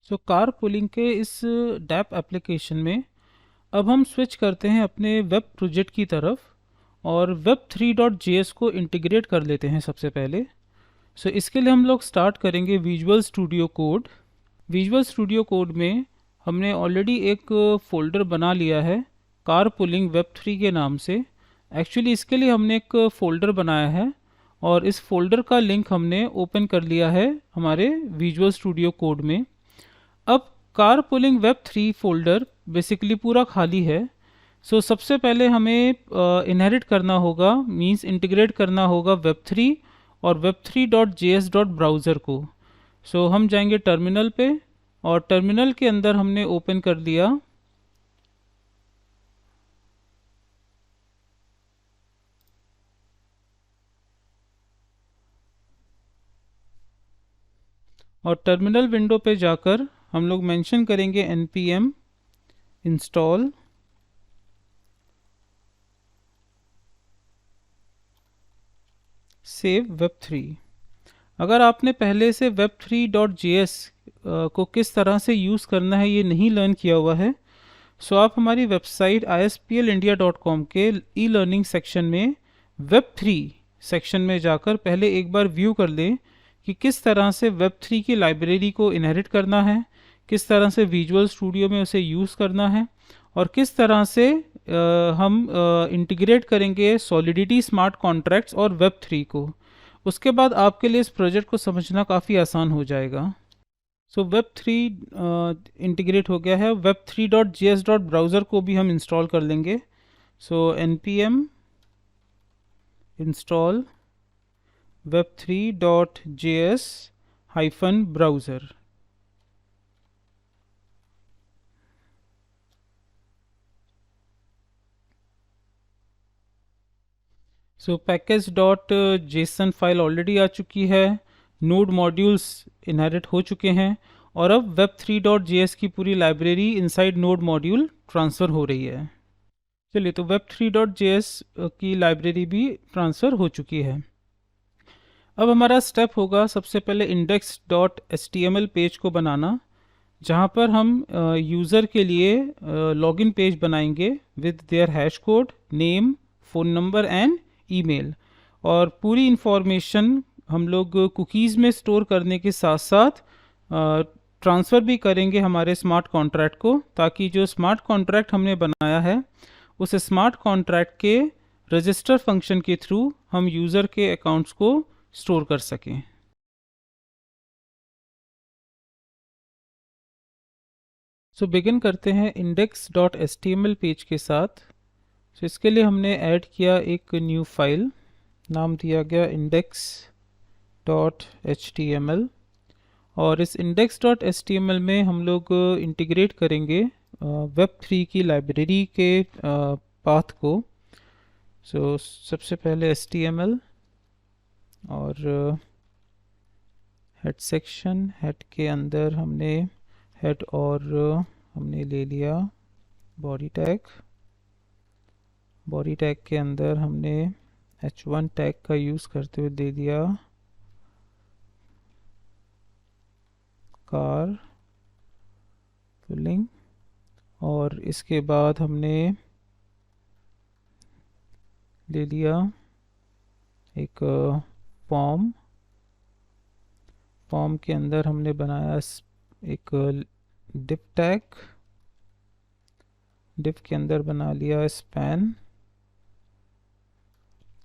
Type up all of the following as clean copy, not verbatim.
So car pulling के इस dab application में अब हम स्विच करते हैं अपने वेब प्रोजेक्ट की तरफ और web3.js को इंटीग्रेट कर लेते हैं सबसे पहले। सो इसके लिए हम लोग स्टार्ट करेंगे visual studio code. Visual studio code में हमने ऑलरेडी एक फ़ोल्डर बना लिया है कार पुलिंग वेब3 के नाम से। एक्चुअली इसके लिए हमने एक फ़ोल्डर बनाया है और इस फोल्डर का लिंक हमने ओपन कर लिया है हमारे विजुअल स्टूडियो कोड में। अब car pulling Web3 folder basically पूरा खाली है। सबसे पहले हमें इनहेरिट करना होगा, मींस इंटीग्रेट करना होगा वेब3 और web3.js.browser को। हम जाएंगे टर्मिनल पे और टर्मिनल के अंदर हमने ओपन कर लिया और टर्मिनल विंडो पे जाकर हम लोग मेंशन करेंगे npm इंस्टॉल सेव वेब3। अगर आपने पहले से web3.js को किस तरह से यूज़ करना है ये नहीं लर्न किया हुआ है, आप हमारी वेबसाइट isplindia.com के ई लर्निंग सेक्शन में वेब3 सेक्शन में जाकर पहले एक बार व्यू कर लें कि किस तरह से वेब3 की लाइब्रेरी को इनहेरिट करना है, किस तरह से विजुअल स्टूडियो में उसे यूज़ करना है और किस तरह से हम इंटीग्रेट करेंगे सॉलिडिटी स्मार्ट कॉन्ट्रैक्ट्स और वेब3 को। उसके बाद आपके लिए इस प्रोजेक्ट को समझना काफ़ी आसान हो जाएगा। वेब3 इंटीग्रेट हो गया है। web3.js.browser को भी हम इंस्टॉल कर लेंगे। npm install web3.js-browser। Package dot JSON file already आ चुकी है, नोड मॉड्यूल्स इनहेरिट हो चुके हैं और अब web3.js की पूरी library inside node module transfer हो रही है। चलिए, तो web3.js की लाइब्रेरी भी ट्रांसफ़र हो चुकी है। अब हमारा स्टेप होगा सबसे पहले index.html पेज को बनाना, जहाँ पर हम यूज़र के लिए लॉगिन पेज बनाएंगे with their hash code, name, phone number and email. और पूरी इंफॉर्मेशन हम लोग कुकीज़ में स्टोर करने के साथ साथ ट्रांसफ़र भी करेंगे हमारे स्मार्ट कॉन्ट्रैक्ट को, ताकि जो स्मार्ट कॉन्ट्रैक्ट हमने बनाया है उस स्मार्ट कॉन्ट्रैक्ट के रजिस्टर फंक्शन के थ्रू हम यूज़र के अकाउंट्स को स्टोर कर सकें। बिगिन करते हैं index.html पेज के साथ। इसके लिए हमने ऐड किया एक न्यू फाइल, नाम दिया गया index.html और इस index.html में हम लोग इंटीग्रेट करेंगे वेब3 की लाइब्रेरी के पाथ को। सबसे पहले html और हेड सेक्शन, हेड के अंदर हमने हेड और हमने ले लिया बॉडी टैग। बॉडी टैग के अंदर हमने h1 टैग का यूज़ करते हुए दे दिया कार पुलिंग और इसके बाद हमने ले लिया एक फॉर्म। फॉर्म के अंदर हमने बनाया एक डिव टैग। डिव के अंदर बना लिया स्पैन।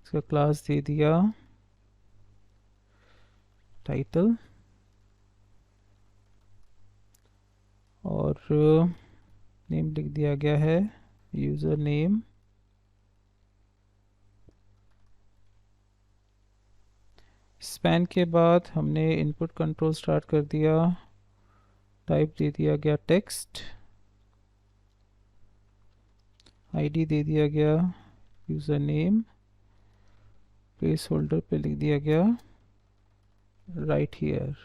इसका क्लास दे दिया टाइटल और नेम लिख दिया गया है यूज़र नेम। स्पैन के बाद हमने इनपुट कंट्रोल स्टार्ट कर दिया। टाइप दे दिया गया टेक्स्ट। आईडी दे दिया गया यूज़र नेम। प्लेस होल्डर पे लिख दिया गया राइट हियर।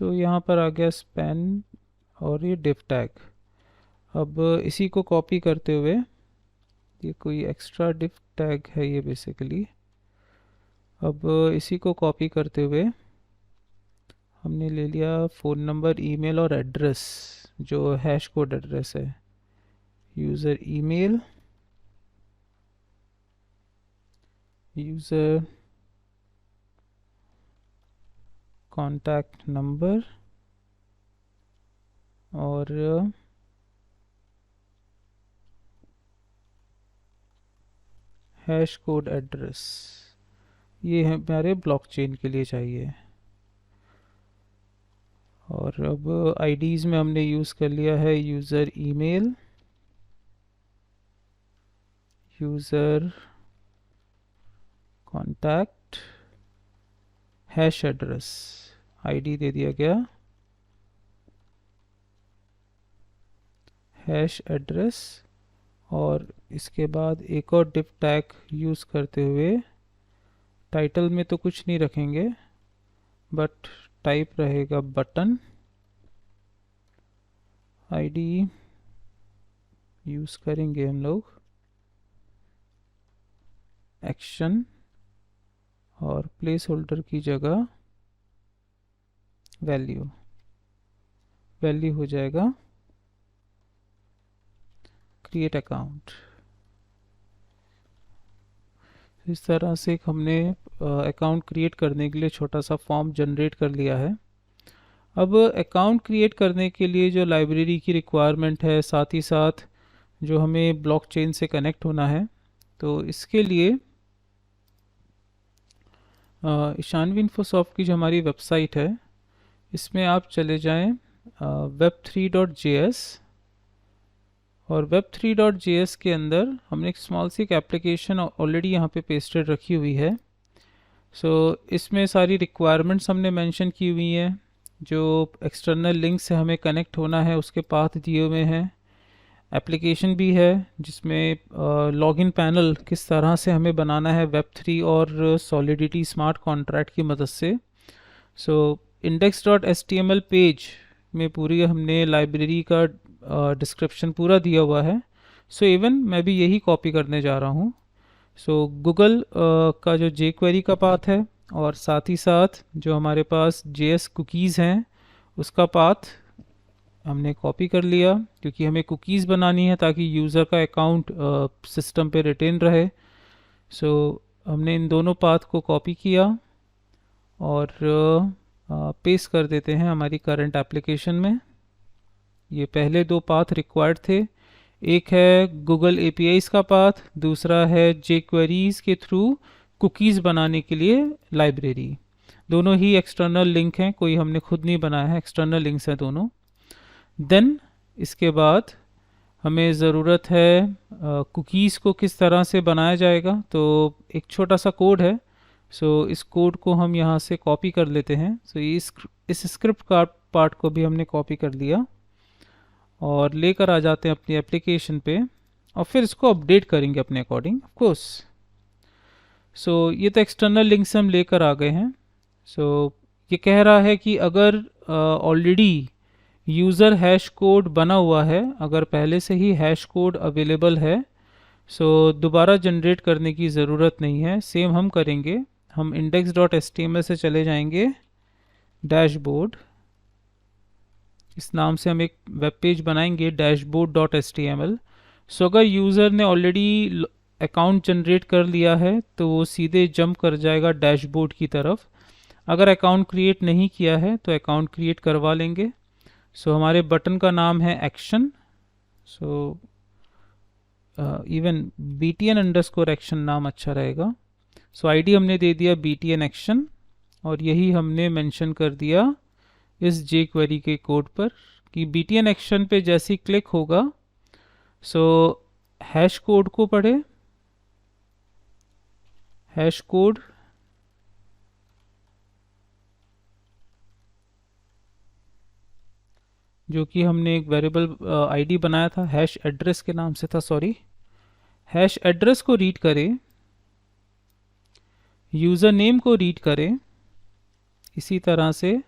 यहाँ पर आ गया स्पैन और ये डिव टैग। अब इसी को कॉपी करते हुए, ये कोई एक्स्ट्रा डिफ टैग है ये बेसिकली, अब इसी को कॉपी करते हुए हमने ले लिया फ़ोन नंबर, ईमेल और एड्रेस, जो हैश कोड एड्रेस है, user email, user contact number और हैश कोड एड्रेस, ये हमारे ब्लॉकचेन के लिए चाहिए। और अब आईडीज़ में हमने यूज़ कर लिया है user email, user contact, hash address, ID दे दिया गया, हैश एड्रेस, और इसके बाद एक और डिफ टैग यूज़ करते हुए टाइटल में तो कुछ नहीं रखेंगे, बट टाइप रहेगा बटन, आईडी यूज़ करेंगे हम लोग एक्शन, और प्लेस होल्डर की जगह वैल्यू, वैल्यू हो जाएगा क्रिएट अकाउंट। इस तरह से हमने अकाउंट क्रिएट करने के लिए छोटा सा फॉर्म जनरेट कर लिया है। अब अकाउंट क्रिएट करने के लिए जो लाइब्रेरी की रिक्वायरमेंट है, साथ ही साथ जो हमें ब्लॉकचेन से कनेक्ट होना है, तो इसके लिए ईशानवी इन्फोसॉफ्ट की जो हमारी वेबसाइट है, इसमें आप चले जाएं web3.js, और web3.js के अंदर हमने एक स्मॉल सी एक एप्लीकेशन ऑलरेडी यहाँ पे पेस्टेड रखी हुई है। सो इसमें सारी रिक्वायरमेंट्स हमने मेंशन की हुई हैं, जो एक्सटर्नल लिंक से हमें कनेक्ट होना है उसके पाथ दिए हुए हैं, एप्लीकेशन भी है जिसमें लॉगिन पैनल किस तरह से हमें बनाना है Web3 और सॉलिडिटी स्मार्ट कॉन्ट्रैक्ट की मदद से। सो index.html पेज में पूरी हमने लाइब्रेरी का डिस्क्रिप्शन पूरा दिया हुआ है। सो इवन मैं भी यही कॉपी करने जा रहा हूँ। सो गूगल का जो jQuery का पाथ है, और साथ ही साथ जो हमारे पास JS कुकीज़ हैं उसका पाथ हमने कॉपी कर लिया, क्योंकि हमें कुकीज़ बनानी है ताकि यूज़र का अकाउंट सिस्टम पे रिटेन रहे। सो हमने इन दोनों पाथ को कॉपी किया और पेस्ट कर देते हैं हमारी करंट एप्लीकेशन में। ये पहले दो पाथ रिक्वायर्ड थे, एक है गूगल APIs का पाथ, दूसरा है jQueries के थ्रू कुकीज़ बनाने के लिए लाइब्रेरी। दोनों ही एक्सटर्नल लिंक हैं, कोई हमने खुद नहीं बनाया है, एक्सटर्नल लिंक्स हैं दोनों। देन इसके बाद हमें ज़रूरत है कुकीज़ को किस तरह से बनाया जाएगा, तो एक छोटा सा कोड है। सो इस कोड को हम यहाँ से कॉपी कर लेते हैं। सो इस स्क्रिप्ट का पार्ट को भी हमने कॉपी कर लिया और लेकर आ जाते हैं अपनी एप्लीकेशन पे, और फिर इसको अपडेट करेंगे अपने अकॉर्डिंग ऑफ कोर्स। सो ये तो एक्सटर्नल लिंक से हम लेकर आ गए हैं। सो ये कह रहा है कि अगर ऑलरेडी यूज़र हैश कोड बना हुआ है, अगर पहले से ही हैश कोड अवेलेबल है, सो दोबारा जनरेट करने की ज़रूरत नहीं है। सेम हम करेंगे, हम index.html से चले जाएंगे डैशबोर्ड, इस नाम से हम एक वेब पेज बनाएंगे dashboard.html। सो अगर यूज़र ने ऑलरेडी अकाउंट जनरेट कर लिया है तो वो सीधे जंप कर जाएगा डैशबोर्ड की तरफ। अगर अकाउंट क्रिएट नहीं किया है तो अकाउंट क्रिएट करवा लेंगे। सो हमारे बटन का नाम है एक्शन। सो इवन btn_action नाम अच्छा रहेगा। सो आईडी हमने दे दिया btn action, और यही हमने मेंशन कर दिया इस jQuery के कोड पर कि btn action पे जैसे ही क्लिक होगा, सो हैश कोड को पढ़े, हैश कोड जो कि हमने एक वेरिएबल आईडी बनाया था, हैश एड्रेस के नाम से था, सॉरी, हैश एड्रेस को रीड करें, यूज़र नेम को रीड करें, इसी तरह से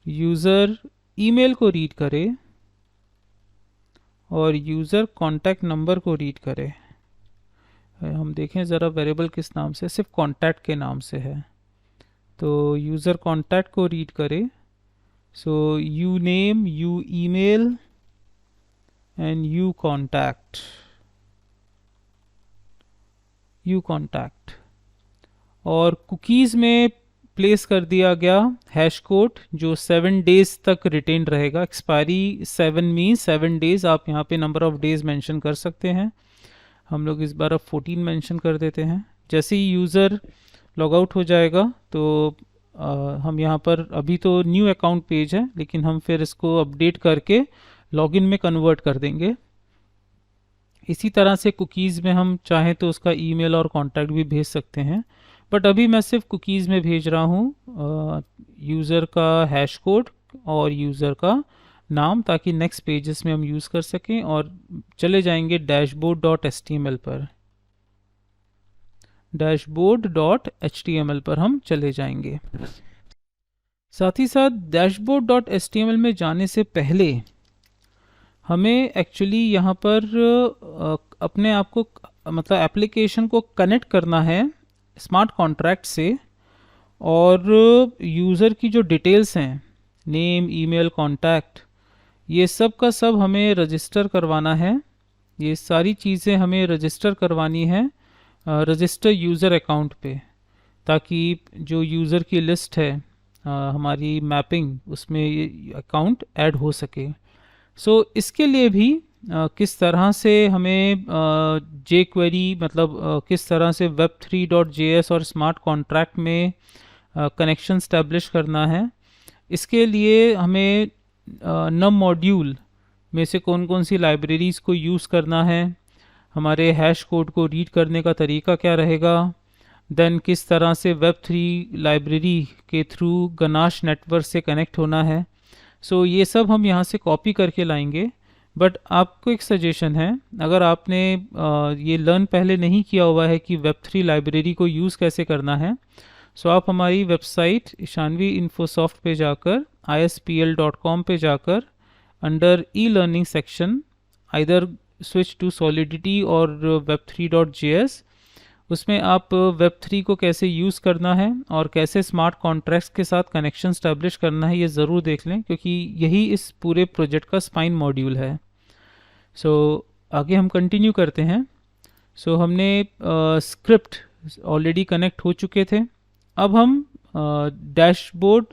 यूज़र ईमेल को रीड करें, और यूज़र कॉन्टैक्ट नंबर को रीड करे। हम देखें ज़रा वेरिएबल किस नाम से, सिर्फ कॉन्टैक्ट के नाम से है, तो यूज़र कॉन्टैक्ट को रीड करे। So you name, you email and you contact, और कुकीज़ में प्लेस कर दिया गया हैश कोड जो 7 डेज तक रिटेन रहेगा। Expiry 7 means 7 days. आप यहाँ पे नंबर ऑफ डेज मेंशन कर सकते हैं। हम लोग इस बार अब 14 मेंशन कर देते हैं। जैसे ही यूज़र लॉग आउट हो जाएगा तो हम यहाँ पर, अभी तो न्यू अकाउंट पेज है, लेकिन हम फिर इसको अपडेट करके लॉगिन में कन्वर्ट कर देंगे। इसी तरह से कुकीज़ में हम चाहें तो उसका ईमेल और कॉन्टैक्ट भी भेज सकते हैं, बट अभी मैं सिर्फ कुकीज़ में भेज रहा हूँ यूज़र का हैश कोड और यूज़र का नाम, ताकि नेक्स्ट पेजेस में हम यूज़ कर सकें। और चले जाएंगे dashboard.html पर, dashboard.html पर हम चले जाएंगे। साथ ही साथ dashboard.html में जाने से पहले हमें एक्चुअली यहाँ पर अपने आप को, मतलब एप्लीकेशन को कनेक्ट करना है स्मार्ट कॉन्ट्रैक्ट से, और यूज़र की जो डिटेल्स हैं, नेम, ईमेल, कॉन्टैक्ट, ये सब का सब हमें रजिस्टर करवाना है। ये सारी चीज़ें हमें रजिस्टर करवानी है रजिस्टर यूज़र अकाउंट पे, ताकि जो यूज़र की लिस्ट है हमारी मैपिंग, उसमें ये अकाउंट ऐड हो सके। सो इसके लिए भी किस तरह से हमें jQuery, मतलब किस तरह से web3.js और स्मार्ट कॉन्ट्रैक्ट में कनेक्शन स्टैब्लिश करना है, इसके लिए हमें नम मॉड्यूल में से कौन कौन सी लाइब्रेरीज़ को यूज़ करना है, हमारे हैश कोड को रीड करने का तरीका क्या रहेगा, देन किस तरह से web3 लाइब्रेरी के थ्रू गनाश नेटवर्क से कनेक्ट होना है। सो ये सब हम यहाँ से कॉपी करके लाएंगे। बट आपको एक सजेशन है, अगर आपने ये लर्न पहले नहीं किया हुआ है कि web3 लाइब्रेरी को यूज़ कैसे करना है, सो आप हमारी वेबसाइट ईशानवी इन्फोसॉफ्ट पे जाकर ispl.com पे जाकर under E learning section either switch to solidity और web3.js, उसमें आप web3 को कैसे यूज़ करना है और कैसे स्मार्ट कॉन्ट्रैक्ट्स के साथ कनेक्शन स्टैब्लिश करना है, ये ज़रूर देख लें, क्योंकि यही इस पूरे प्रोजेक्ट का स्पाइन मॉड्यूल है। सो आगे हम कंटिन्यू करते हैं। सो हमने स्क्रिप्ट ऑलरेडी कनेक्ट हो चुके थे। अब हम डैशबोर्ड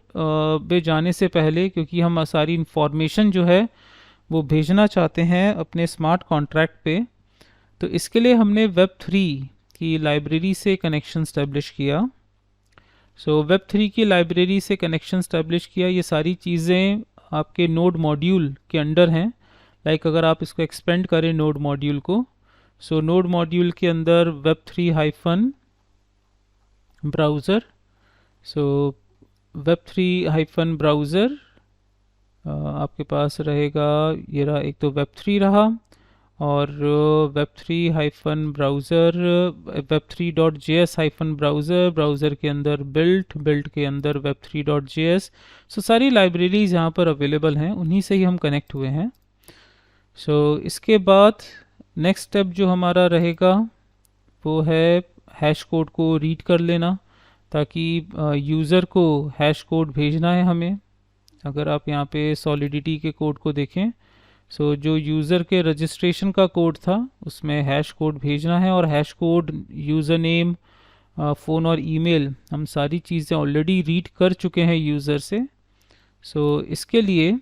पे जाने से पहले, क्योंकि हम सारी इंफॉर्मेशन जो है वो भेजना चाहते हैं अपने स्मार्ट कॉन्ट्रैक्ट पे, तो इसके लिए हमने web3 की लाइब्रेरी से कनेक्शन स्टैब्लिश किया। सो web3 की लाइब्रेरी से कनेक्शन स्टैब्लिश किया। ये सारी चीज़ें आपके नोड मॉड्यूल के अंडर हैं। लाइक अगर आप इसको एक्सपेंड करें नोड मॉड्यूल को, सो नोड मॉड्यूल के अंदर web3 ब्राउज़र, सो web3 ब्राउज़र आपके पास रहेगा। ये रहा, एक तो web3 रहा, और web3 browser, web3.js browser, browser के अंदर बिल्ट के अंदर web3.js। सो सारी लाइब्रेरीज़ यहाँ पर अवेलेबल हैं, उन्हीं से ही हम कनेक्ट हुए हैं। सो इसके बाद नेक्स्ट स्टेप जो हमारा रहेगा वो है हैश कोड को रीड कर लेना, ताकि यूज़र को हैश कोड भेजना है हमें। अगर आप यहाँ पे सॉलिडिटी के कोड को देखें, सो जो यूज़र के रजिस्ट्रेशन का कोड था उसमें हैश कोड भेजना है, और hash code, user name, phone और ईमेल, हम सारी चीज़ें ऑलरेडी रीड कर चुके हैं यूज़र से। सो इसके लिए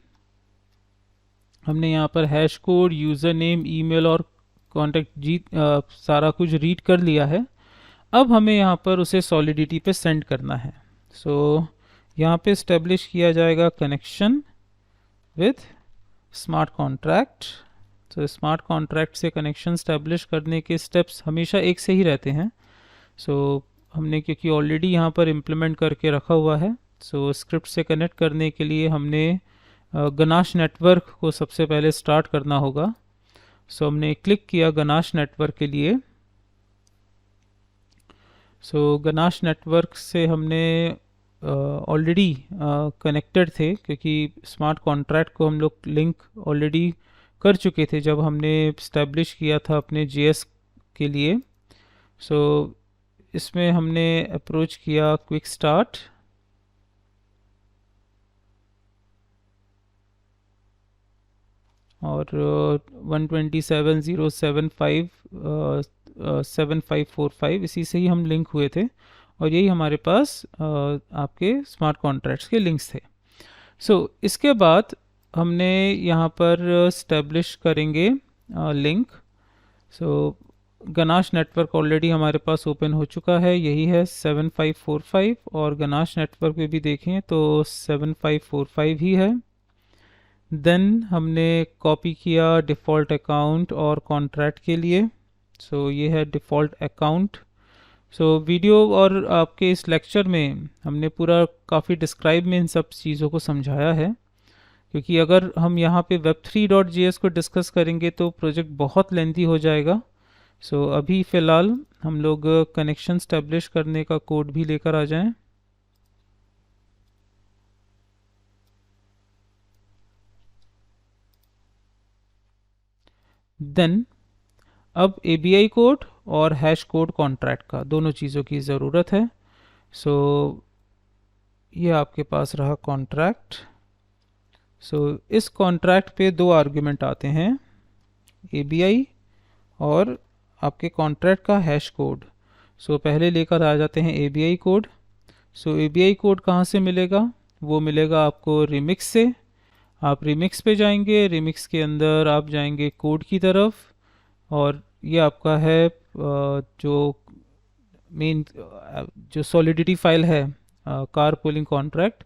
हमने यहाँ पर hash code, user name, email और कॉन्टैक्ट सारा कुछ रीड कर लिया है। अब हमें यहाँ पर उसे सॉलिडिटी पे सेंड करना है। सो यहाँ पे इस्टेब्लिश किया जाएगा कनेक्शन विथ स्मार्ट कॉन्ट्रैक्ट। तो स्मार्ट कॉन्ट्रैक्ट से कनेक्शन स्टैब्लिश करने के स्टेप्स हमेशा एक से ही रहते हैं। सो हमने क्योंकि ऑलरेडी यहाँ पर इम्प्लीमेंट करके रखा हुआ है, सो स्क्रिप्ट से कनेक्ट करने के लिए हमने गनाश नेटवर्क को सबसे पहले स्टार्ट करना होगा। सो हमने क्लिक किया गनाश नेटवर्क के लिए। सो गनाश नेटवर्क से हमने ऑलरेडी कनेक्टेड थे, क्योंकि स्मार्ट कॉन्ट्रैक्ट को हम लोग लिंक ऑलरेडी कर चुके थे जब हमने इस्टेब्लिश किया था अपने JS के लिए। सो इसमें हमने अप्रोच किया क्विक स्टार्ट, और 127.075 इसी से ही हम लिंक हुए थे, और यही हमारे पास आपके स्मार्ट कॉन्ट्रैक्ट्स के लिंक्स थे। सो इसके बाद हमने यहाँ पर स्टैब्लिश करेंगे लिंक। सो गनाश नेटवर्क ऑलरेडी हमारे पास ओपन हो चुका है, यही है 7545, और गनाश नेटवर्क पे भी देखें तो 7545 ही है। देन हमने कॉपी किया डिफ़ॉल्ट अकाउंट और कॉन्ट्रैक्ट के लिए। सो ये है डिफ़ॉल्ट अकाउंट। सो वीडियो और आपके इस लेक्चर में हमने पूरा काफ़ी डिस्क्राइब में इन सब चीज़ों को समझाया है, क्योंकि अगर हम यहाँ पे web3.js को डिस्कस करेंगे तो प्रोजेक्ट बहुत लेंथी हो जाएगा। सो अभी फ़िलहाल हम लोग कनेक्शन स्टैब्लिश करने का कोड भी लेकर आ जाएं। देन अब ABI कोड और हैश कोड कॉन्ट्रैक्ट का, दोनों चीज़ों की ज़रूरत है। सो ये आपके पास रहा कॉन्ट्रैक्ट। सो इस कॉन्ट्रैक्ट पे दो आर्ग्यूमेंट आते हैं, ABI और आपके कॉन्ट्रैक्ट का हैश कोड। सो पहले लेकर आ जाते हैं ABI कोड। सो ABI कोड कहाँ से मिलेगा? वो मिलेगा आपको रिमिक्स से। आप रिमिक्स पे जाएंगे, रिमिक्स के अंदर आप जाएंगे कोड की तरफ, और ये आपका है जो मेन जो सॉलिडिटी फाइल है कार पुलिंग कॉन्ट्रैक्ट।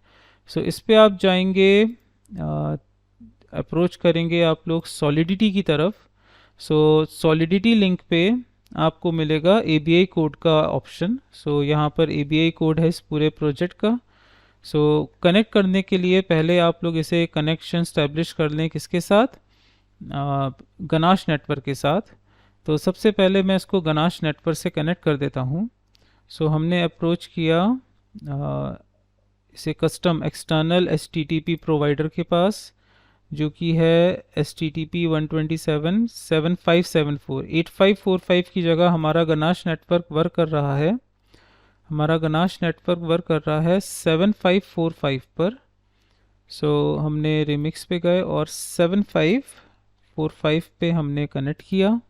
सो इस पे आप जाएंगे, अप्रोच करेंगे आप लोग सॉलिडिटी की तरफ। सो सॉलिडिटी लिंक पे आपको मिलेगा ABI कोड का ऑप्शन। सो यहाँ पर ABI कोड है इस पूरे प्रोजेक्ट का। सो कनेक्ट करने के लिए पहले आप लोग इसे कनेक्शन स्टैब्लिश कर लें, किसके साथ? गनाश नेटवर्क के साथ। तो सबसे पहले मैं इसको गनाश नेटवर्क से कनेक्ट कर देता हूँ। सो हमने अप्रोच किया इसे कस्टम एक्सटर्नल HTTP प्रोवाइडर के पास, जो कि है HTTP 127.7574। 8545 की जगह हमारा गनाश नेटवर्क वर्क कर रहा है, हमारा गनाश नेटवर्क वर्क कर रहा है 7545 पर। सो हमने रिमिक्स पे गए और 7545 पे हमने कनेक्ट किया।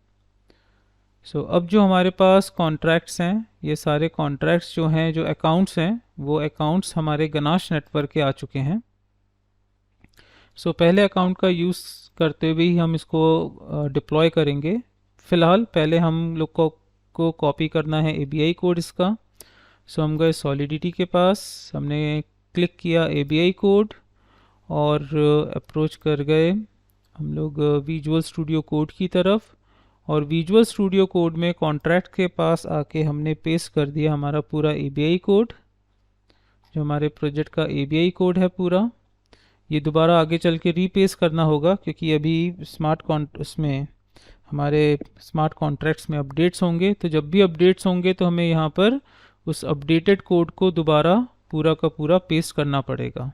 सो अब जो हमारे पास कॉन्ट्रैक्ट्स हैं, ये सारे कॉन्ट्रैक्ट्स जो हैं, जो अकाउंट्स हैं, वो अकाउंट्स हमारे गनाश नेटवर्क के आ चुके हैं। सो पहले अकाउंट का यूज़ करते हुए ही हम इसको डिप्लॉय करेंगे। फ़िलहाल पहले हम लोग को कॉपी करना है ABI कोड इसका। सो हम गए सॉलिडिटी के पास, हमने क्लिक किया ABI कोड और अप्रोच कर गए हम लोग विजुअल स्टूडियो कोड की तरफ, और विजुअल स्टूडियो कोड में कॉन्ट्रैक्ट के पास आके हमने पेस्ट कर दिया हमारा पूरा ABI कोड, जो हमारे प्रोजेक्ट का ABI कोड है पूरा। ये दोबारा आगे चल के रीपेस्ट करना होगा, क्योंकि अभी उसमें हमारे स्मार्ट कॉन्ट्रैक्ट्स में अपडेट्स होंगे। तो जब भी अपडेट्स होंगे तो हमें यहाँ पर उस अपडेटेड कोड को दोबारा पूरा का पूरा पेस्ट करना पड़ेगा।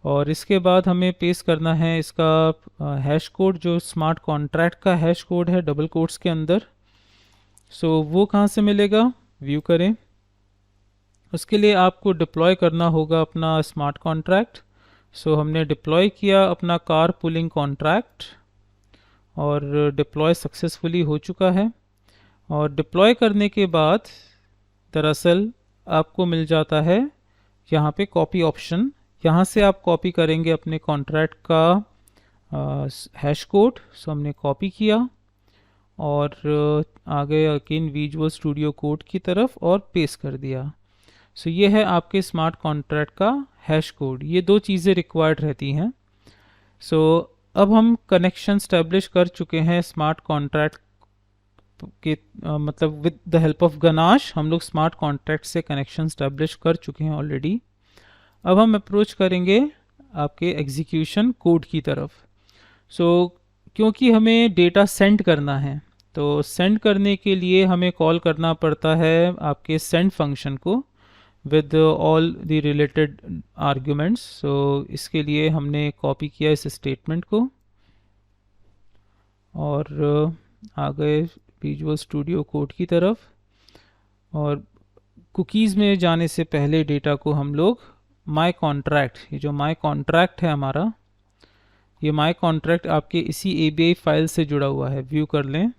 और इसके बाद हमें पेस्ट करना है इसका हैश कोड, जो स्मार्ट कॉन्ट्रैक्ट का हैश कोड है डबल कोट्स के अंदर। सो वो कहाँ से मिलेगा? व्यू करें। उसके लिए आपको डिप्लॉय करना होगा अपना स्मार्ट कॉन्ट्रैक्ट। सो हमने डिप्लॉय किया अपना कार पुलिंग कॉन्ट्रैक्ट, और डिप्लॉय सक्सेसफुली हो चुका है। और डिप्लॉय करने के बाद दरअसल आपको मिल जाता है यहाँ पे कॉपी ऑप्शन। यहाँ से आप कॉपी करेंगे अपने कॉन्ट्रैक्ट का हैश कोड। सो हमने कॉपी किया और आ गए अगेन विजुअल स्टूडियो कोड की तरफ और पेस्ट कर दिया। सो ये है आपके स्मार्ट कॉन्ट्रैक्ट का हैश कोड। ये दो चीज़ें रिक्वायर्ड रहती हैं। सो अब हम कनेक्शन स्टैब्लिश कर चुके हैं स्मार्ट कॉन्ट्रैक्ट के मतलब with the help of ganache हम लोग स्मार्ट कॉन्ट्रैक्ट से कनेक्शन स्टैब्लिश कर चुके हैं ऑलरेडी। अब हम अप्रोच करेंगे आपके एग्जीक्यूशन कोड की तरफ। सो क्योंकि हमें डेटा सेंड करना है, तो सेंड करने के लिए हमें कॉल करना पड़ता है आपके सेंड फंक्शन को with all the related arguments. So इसके लिए हमने कॉपी किया इस स्टेटमेंट को। और आ गए विजुअल स्टूडियो कोड की तरफ। और कुकीज़ में जाने से पहले डेटा को हम लोग माई कॉन्ट्रैक्ट, ये जो माई कॉन्ट्रैक्ट है हमारा, ये माई कॉन्ट्रैक्ट आपके इसी ABI फाइल से जुड़ा हुआ है, व्यू कर लें।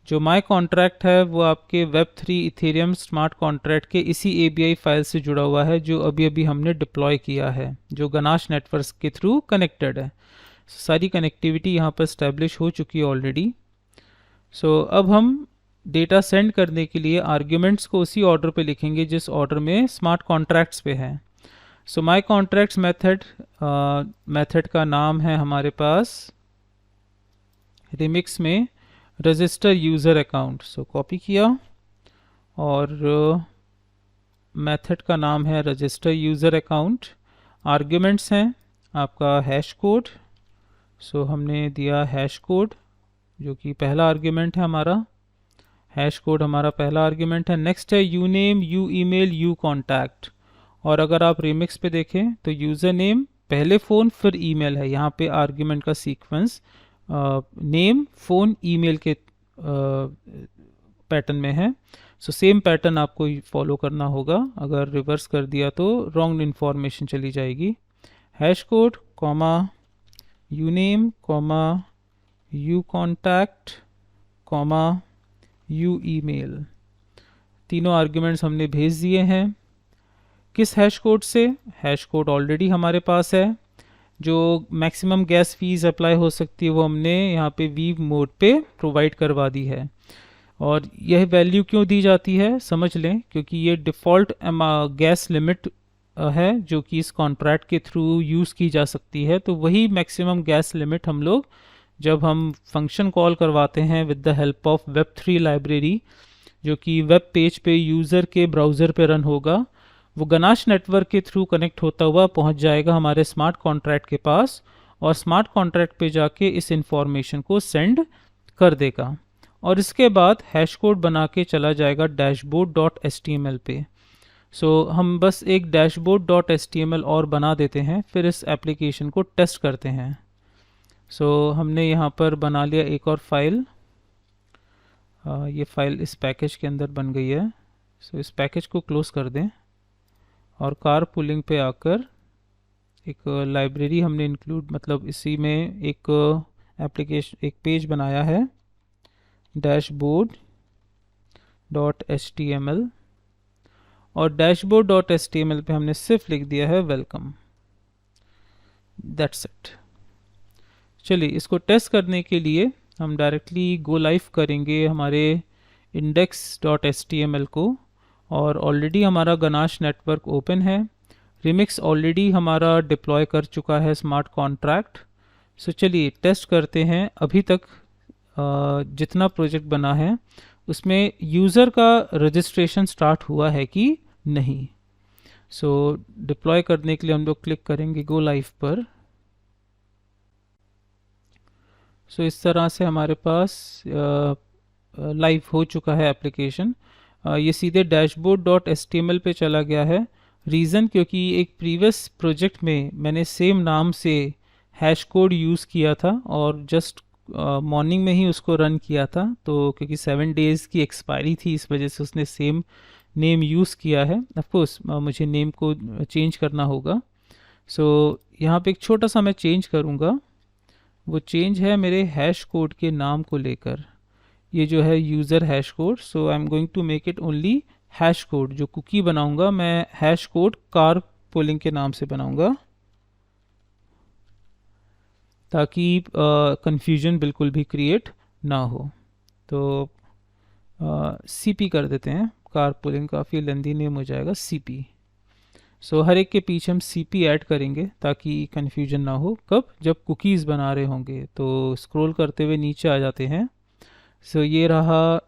जो माई कॉन्ट्रैक्ट है वो आपके Web3 इथेरियम स्मार्ट कॉन्ट्रैक्ट के इसी ABI फाइल से जुड़ा हुआ है, जो अभी अभी हमने डिप्लॉय किया है, जो गनाश नेटवर्क के थ्रू कनेक्टेड है। सारी कनेक्टिविटी यहाँ पर स्टैब्लिश हो चुकी है ऑलरेडी। सो अब हम डेटा सेंड करने के लिए आर्ग्यूमेंट्स को उसी ऑर्डर पे लिखेंगे जिस ऑर्डर में स्मार्ट कॉन्ट्रैक्ट्स पे है। सो माई कॉन्ट्रैक्ट्स मेथड का नाम है हमारे पास रिमिक्स में रजिस्टर यूज़र अकाउंट। सो कॉपी किया और मेथड का नाम है रजिस्टर यूज़र अकाउंट। आर्ग्यूमेंट्स हैं आपका हैश कोड। सो हमने दिया हैश कोड जो कि पहला आर्ग्यूमेंट है हमारा। हैश कोड हमारा पहला आर्ग्यूमेंट है। नेक्स्ट है you name, you email, you contact. और अगर आप रिमिक्स पे देखें तो यूज़र नेम पहले फ़ोन फिर ईमेल है। यहाँ पे आर्ग्यूमेंट का सीक्वेंस नेम, फ़ोन, ईमेल के पैटर्न में है। सो सेम पैटर्न आपको फॉलो करना होगा, अगर रिवर्स कर दिया तो रॉन्ग इन्फॉर्मेशन चली जाएगी। Hash code comma you name comma you contact comma you email, तीनों आर्ग्यूमेंट्स हमने भेज दिए हैं। किस हैश कोड से? हैश कोड ऑलरेडी हमारे पास है। जो मैक्सिमम गैस फीस अप्लाई हो सकती है वो हमने यहाँ पे वीव मोड पे प्रोवाइड करवा दी है। और यह वैल्यू क्यों दी जाती है समझ लें, क्योंकि ये डिफ़ॉल्ट गैस लिमिट है जो कि इस कॉन्ट्रैक्ट के थ्रू यूज़ की जा सकती है। तो वही मैक्सिमम गैस लिमिट हम लोग जब हम फंक्शन कॉल करवाते हैं with the help of Web3 library, जो कि वेब पेज पे यूज़र के ब्राउज़र पे रन होगा, वो गनाश नेटवर्क के थ्रू कनेक्ट होता हुआ पहुंच जाएगा हमारे स्मार्ट कॉन्ट्रैक्ट के पास, और स्मार्ट कॉन्ट्रैक्ट पे जाके इस इंफॉर्मेशन को सेंड कर देगा। और इसके बाद हैश कोड बना के चला जाएगा dashboard.html पे। सो हम बस एक dashboard.html और बना देते हैं, फिर इस एप्लीकेशन को टेस्ट करते हैं। सो हमने यहाँ पर बना लिया एक और फाइल। ये फाइल इस पैकेज के अंदर बन गई है। सो इस पैकेज को क्लोज कर दें और कार पुलिंग पे आकर एक लाइब्रेरी हमने इंक्लूड, मतलब इसी में एक एप्लीकेशन, एक पेज बनाया है dashboard.html, और dashboard.html पे हमने सिर्फ लिख दिया है वेलकम। That's it. चलिए इसको टेस्ट करने के लिए हम डायरेक्टली गो लाइव करेंगे हमारे index.html को। और ऑलरेडी हमारा गनाश नेटवर्क ओपन है। रिमिक्स ऑलरेडी हमारा डिप्लॉय कर चुका है स्मार्ट कॉन्ट्रैक्ट। सो चलिए टेस्ट करते हैं अभी तक जितना प्रोजेक्ट बना है उसमें यूज़र का रजिस्ट्रेशन स्टार्ट हुआ है कि नहीं। सो डिप्लॉय करने के लिए हम लोग क्लिक करेंगे गो लाइव पर। सो इस तरह से हमारे पास लाइव हो चुका है एप्लीकेशन। ये सीधे dashboard.html पे चला गया है। रीज़न क्योंकि एक प्रीवियस प्रोजेक्ट में मैंने सेम नाम से हैश कोड यूज़ किया था और जस्ट मॉर्निंग में ही उसको रन किया था, तो क्योंकि 7 डेज़ की एक्सपायरी थी इस वजह से उसने सेम नेम यूज़ किया है। ऑफकोर्स मुझे नेम को चेंज करना होगा। सो यहाँ पे एक छोटा सा मैं चेंज करूँगा। वो चेंज है मेरे हैश कोड के नाम को लेकर। ये जो है user hash code, so I am going to make it only hash code. जो कुकी बनाऊंगा मैं हैश कोड कार पुलिंग के नाम से बनाऊंगा ताकि कंफ्यूजन बिल्कुल भी क्रिएट ना हो। तो CP कर देते हैं, कार पुलिंग काफ़ी लेंदी नेम हो जाएगा CP। सो हर एक के पीछे हम CP ऐड करेंगे ताकि कन्फ्यूजन ना हो। कब? जब कुकीज़ बना रहे होंगे। तो स्क्रॉल करते हुए नीचे आ जाते हैं। सो ये रहा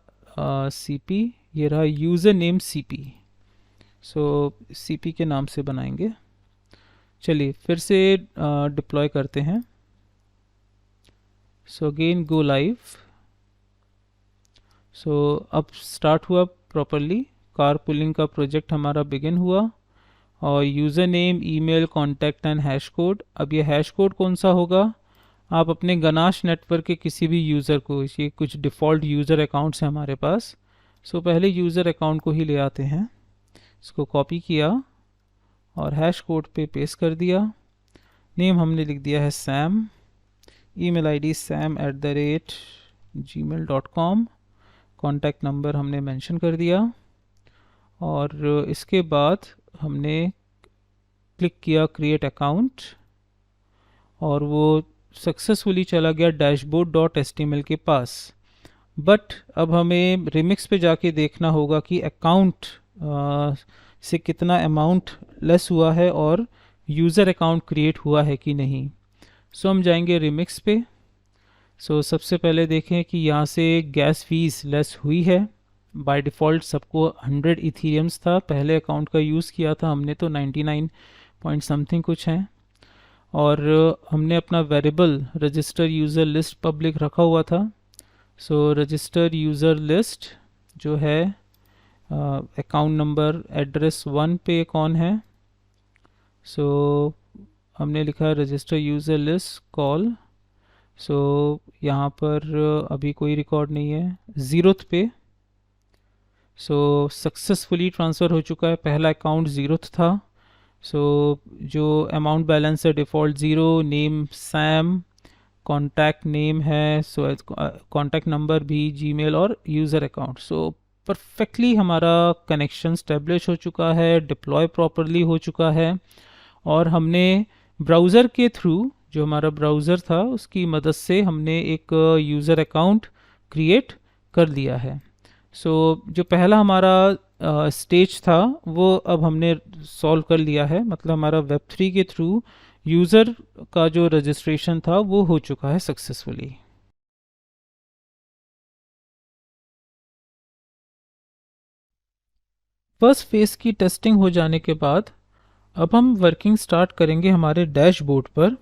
CP, ये रहा यूज़र नेम CP। सो CP के नाम से बनाएंगे। चलिए फिर से डिप्लॉय करते हैं। So again go live. सो अब स्टार्ट हुआ प्रॉपरली, कार पुलिंग का प्रोजेक्ट हमारा बिगिन हुआ, और user name, email, contact and hash code. अब ये हैश कोड कौन सा होगा? आप अपने गनाश नेटवर्क के किसी भी यूज़र को, ये कुछ डिफ़ॉल्ट यूज़र अकाउंट्स हैं हमारे पास, सो पहले यूज़र अकाउंट को ही ले आते हैं। इसको कॉपी किया और हैश कोड पे पेस्ट कर दिया। नेम हमने लिख दिया है Sam, email ID sam@gmail.com, contact number हमने मेंशन कर दिया और इसके बाद हमने क्लिक किया क्रिएट अकाउंट और वो सक्सेसफुली चला गया dashboard.html के पास। बट अब हमें रिमिक्स पे जाके देखना होगा कि अकाउंट से कितना अमाउंट लेस हुआ है और यूज़र अकाउंट क्रिएट हुआ है कि नहीं। सो हम जाएंगे रिमिक्स पे। सो सबसे पहले देखें कि यहाँ से गैस फीस लेस हुई है। बाय डिफ़ॉल्ट सबको 100 इथीरियम्स था, पहले अकाउंट का यूज़ किया था हमने तो 99 पॉइंट समथिंग कुछ हैं। और हमने अपना variable resistor user list public रखा हुआ था। सो रजिस्टर यूज़र लिस्ट जो है अकाउंट नंबर एड्रेस 1 पे कौन है। सो हमने लिखा है रजिस्टर यूज़र लिस्ट कॉल। सो यहाँ पर अभी कोई रिकॉर्ड नहीं है। 0th पे सो सक्सेसफुली ट्रांसफ़र हो चुका है, पहला अकाउंट 0th था। सो जो अमाउंट बैलेंस है default 0, name Sam, contact name है, सो कॉन्टैक्ट नंबर भी जीमेल और यूज़र अकाउंट। सो परफेक्टली हमारा कनेक्शन स्टेब्लिश हो चुका है, डिप्लॉय प्रॉपरली हो चुका है और हमने ब्राउज़र के थ्रू, जो हमारा ब्राउज़र था उसकी मदद से हमने एक यूज़र अकाउंट क्रिएट कर लिया है। सो जो पहला हमारा स्टेज था वो अब हमने सॉल्व कर लिया है, मतलब हमारा वेब3 के थ्रू यूज़र का जो रजिस्ट्रेशन था वो हो चुका है सक्सेसफुली। फर्स्ट फेज़ की टेस्टिंग हो जाने के बाद अब हम वर्किंग स्टार्ट करेंगे हमारे डैशबोर्ड पर।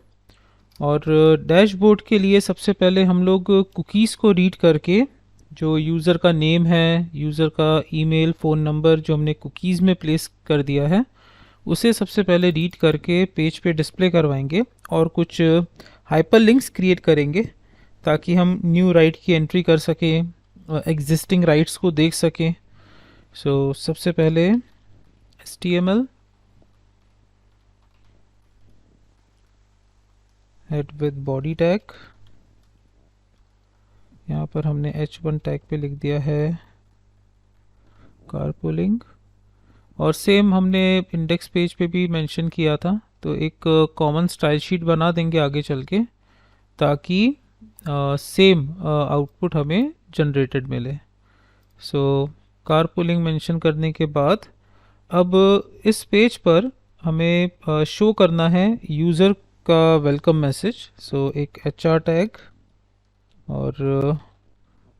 और डैशबोर्ड के लिए सबसे पहले हम लोग कुकीज़ को रीड करके, जो यूज़र का नेम है, यूज़र का ईमेल, फ़ोन नंबर जो हमने कुकीज़ में प्लेस कर दिया है, उसे सबसे पहले रीड करके पेज पे डिस्प्ले करवाएंगे और कुछ हाइपर लिंक्स क्रिएट करेंगे ताकि हम न्यू राइट की एंट्री कर सकें, एग्जिस्टिंग राइट्स को देख सकें। सो सबसे पहले HTML head with body tag, यहाँ पर हमने H1 टैग पे लिख दिया है कारपूलिंग और सेम हमने इंडेक्स पेज पे भी मेंशन किया था। तो एक कॉमन स्टाइल शीट बना देंगे आगे चल के ताकि सेम आउटपुट हमें जनरेटेड मिले। सो कारपूलिंग मेंशन करने के बाद अब इस पेज पर हमें शो करना है यूज़र का वेलकम मैसेज। सो एक HR टैग और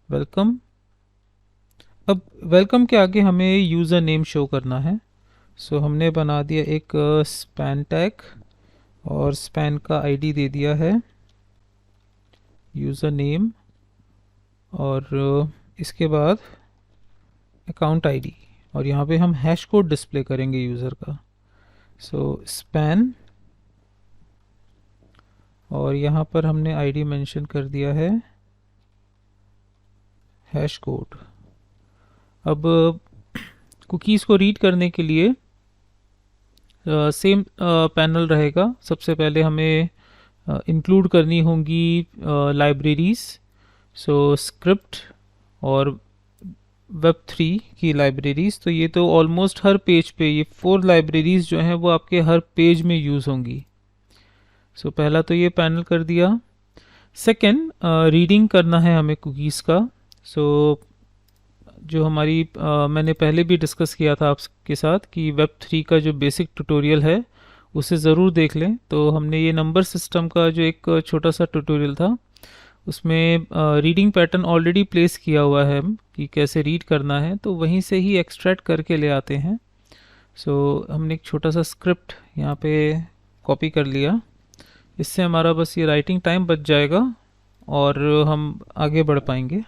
वेलकम। अब वेलकम के आगे हमें यूज़र नेम शो करना है। सो हमने बना दिया एक स्पैन टैग और स्पैन का आईडी दे दिया है यूज़र नेम और इसके बाद अकाउंट आईडी और यहाँ पे हम हैश कोड डिस्प्ले करेंगे यूज़र का। सो स्पैन और यहाँ पर हमने आईडी मेंशन कर दिया है हैश कोड। अब कुकीज़ को रीड करने के लिए सेम पैनल रहेगा। सबसे पहले हमें इंक्लूड करनी होंगी लाइब्रेरीज़। सो स्क्रिप्ट और वेब3 की लाइब्रेरीज़, तो ये तो ऑलमोस्ट हर पेज पे ये 4 लाइब्रेरीज़ जो हैं वो आपके हर पेज में यूज़ होंगी। सो पहला तो ये पैनल कर दिया। सेकेंड, रीडिंग करना है हमें कुकीज़ का। सो जो हमारी मैंने पहले भी डिस्कस किया था आपके साथ कि वेब3 का जो बेसिक ट्यूटोरियल है उसे ज़रूर देख लें। तो हमने ये नंबर सिस्टम का जो एक छोटा सा ट्यूटोरियल था उसमें रीडिंग पैटर्न ऑलरेडी प्लेस किया हुआ है कि कैसे रीड करना है, तो वहीं से ही एक्सट्रैक्ट करके ले आते हैं। सो हमने एक छोटा सा स्क्रिप्ट यहाँ पे कॉपी कर लिया। इससे हमारा बस ये राइटिंग टाइम बच जाएगा और हम आगे बढ़ पाएंगे।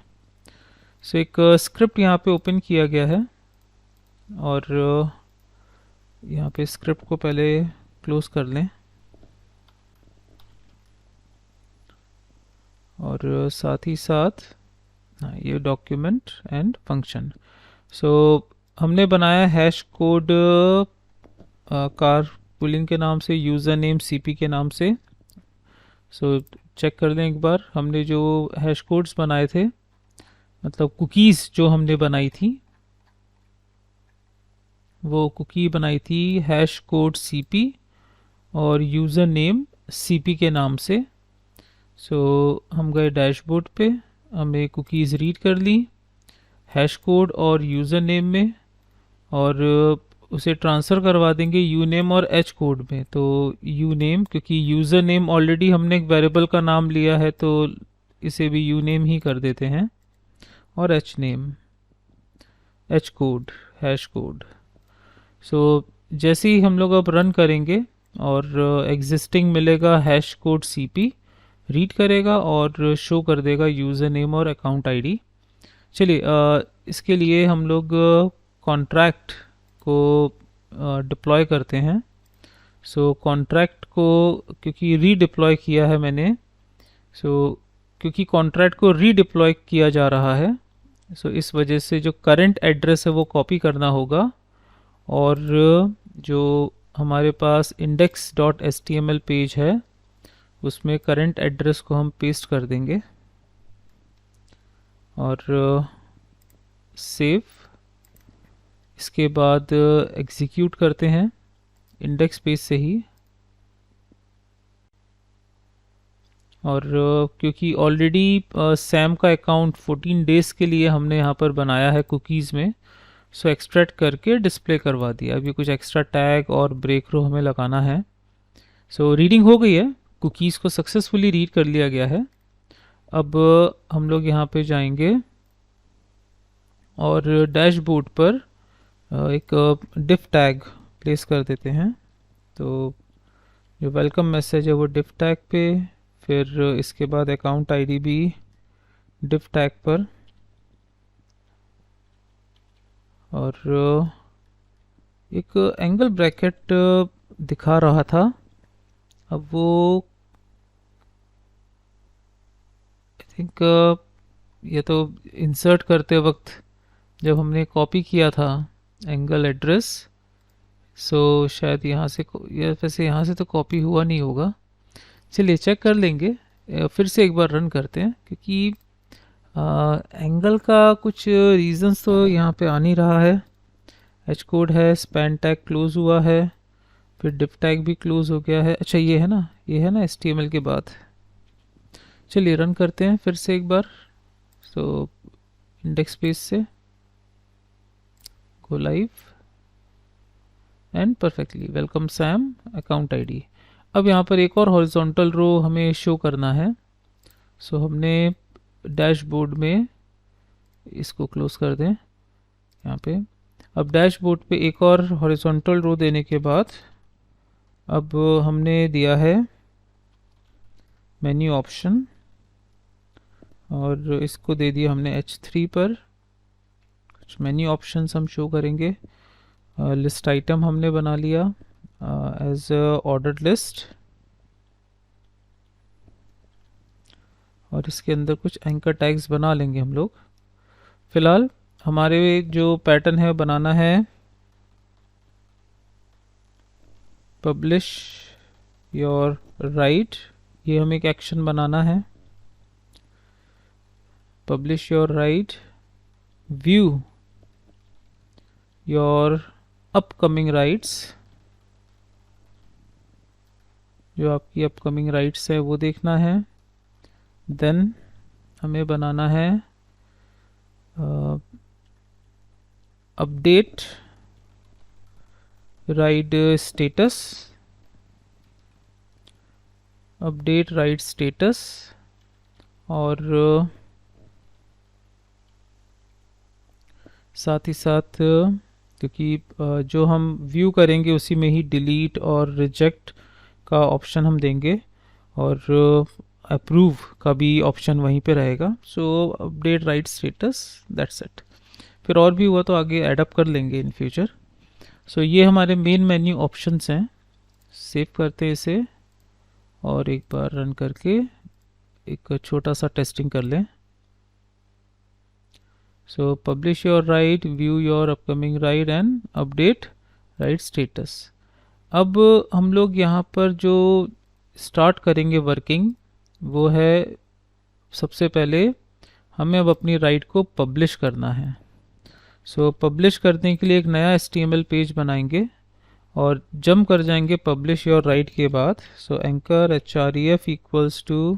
सो एक स्क्रिप्ट यहाँ पे ओपन किया गया है और यहाँ पे स्क्रिप्ट को पहले क्लोज कर लें। और साथ ही साथ ये डॉक्यूमेंट एंड फंक्शन। सो हमने बनाया हैश कोड कार पुलिंग के नाम से, यूज़र नेम सीपी के नाम से। सो चेक कर लें एक बार, हमने जो हैश कोड्स बनाए थे, मतलब कुकीज़ जो हमने बनाई थी, वो कुकी बनाई थी हैश कोड सीपी और यूज़र नेम सीपी के नाम से। सो हम गए डैशबोर्ड पे, हमने कुकीज़ रीड कर ली हैश कोड और यूज़र नेम में, और उसे ट्रांसफ़र करवा देंगे यू नेम और एच कोड में। तो यू नेम, क्योंकि यूज़र नेम ऑलरेडी हमने एक वेरिएबल का नाम लिया है, तो इसे भी यू नेम ही कर देते हैं, और H name, H code, hash code. So जैसे ही हम लोग अब रन करेंगे और एग्जिस्टिंग मिलेगा, हैश कोड सीपी रीड करेगा और शो कर देगा यूज़र नेम और अकाउंट आईडी। चलिए इसके लिए हम लोग कॉन्ट्रैक्ट को डिप्लॉय करते हैं। सो कॉन्ट्रैक्ट को क्योंकि रीडिप्लॉय किया है मैंने, क्योंकि कॉन्ट्रैक्ट को रीडिप्लॉय किया जा रहा है, इस वजह से जो करंट एड्रेस है वो कॉपी करना होगा, और जो हमारे पास index.html पेज है उसमें करंट एड्रेस को हम पेस्ट कर देंगे और सेव। इसके बाद एग्जीक्यूट करते हैं इंडेक्स पेज से ही, और क्योंकि ऑलरेडी सैम का अकाउंट 14 डेज़ के लिए हमने यहाँ पर बनाया है कुकीज़ में, सो एक्सट्रैक्ट करके डिस्प्ले करवा दिया। अभी कुछ एक्स्ट्रा टैग और ब्रेक रो हमें लगाना है। सो रीडिंग हो गई है, कुकीज़ को सक्सेसफुली रीड कर लिया गया है। अब हम लोग यहाँ पे जाएंगे और डैशबोर्ड पर एक डिफ टैग प्लेस कर देते हैं। तो जो वेलकम मैसेज है वो डिफ टैग पे, फिर इसके बाद अकाउंट आईडी भी डिफ टैग पर, और एक एंगल ब्रैकेट दिखा रहा था, अब वो आई थिंक ये तो इंसर्ट करते वक्त जब हमने कॉपी किया था एंगल एड्रेस, सो शायद यहाँ से, या वैसे यहाँ से तो कॉपी हुआ नहीं होगा। चलिए चेक कर लेंगे, फिर से एक बार रन करते हैं, क्योंकि एंगल का कुछ रीजंस तो यहाँ पे आ नहीं रहा है। एच कोड है, स्पैन टैग क्लोज हुआ है, फिर डिफ टैग भी क्लोज हो गया है। अच्छा ये है ना, ये है ना HTML के बाद। चलिए रन करते हैं फिर से एक बार। सो इंडेक्स पेज से go live and perfectly welcome Sam account ID. अब यहाँ पर एक और हॉरिजॉन्टल रो हमें शो करना है। सो हमने डैशबोर्ड में, इसको क्लोज कर दें यहाँ पे। अब डैशबोर्ड पे एक और हॉरिजॉन्टल रो देने के बाद अब हमने दिया है मेन्यू ऑप्शन, और इसको दे दिया हमने H3 पर। कुछ मेन्यू ऑप्शंस हम शो करेंगे। लिस्ट आइटम हमने बना लिया एज ऑर्डर्ड लिस्ट, और इसके अंदर कुछ एंकर टैग्स बना लेंगे हम लोग। फिलहाल हमारे जो पैटर्न है बनाना है पब्लिश योर राइट, ये हमें एक एक्शन बनाना है। Publish your write, view your upcoming rights, जो आपकी अपकमिंग राइट्स है वो देखना है। देन हमें बनाना है update write status, update write status, और साथ ही साथ क्योंकि जो हम व्यू करेंगे उसी में ही डिलीट और रिजेक्ट का ऑप्शन हम देंगे, और अप्रूव का भी ऑप्शन वहीं पे रहेगा। सो update write status, that's it. फिर और भी हुआ तो आगे एडअप कर लेंगे इन फ्यूचर। सो ये हमारे मेन मेन्यू ऑप्शंस हैं। सेव करते हैं इसे और एक बार रन करके एक छोटा सा टेस्टिंग कर लें। So publish your write, view your upcoming write and update write status. अब हम लोग यहाँ पर जो स्टार्ट करेंगे वर्किंग वो है, सबसे पहले हमें अब अपनी राइट को पब्लिश करना है। सो पब्लिश करने के लिए एक नया HTML पेज बनाएंगे और जंप कर जाएंगे पब्लिश योर राइट के बाद। सो एंकर href इक्वल्स टू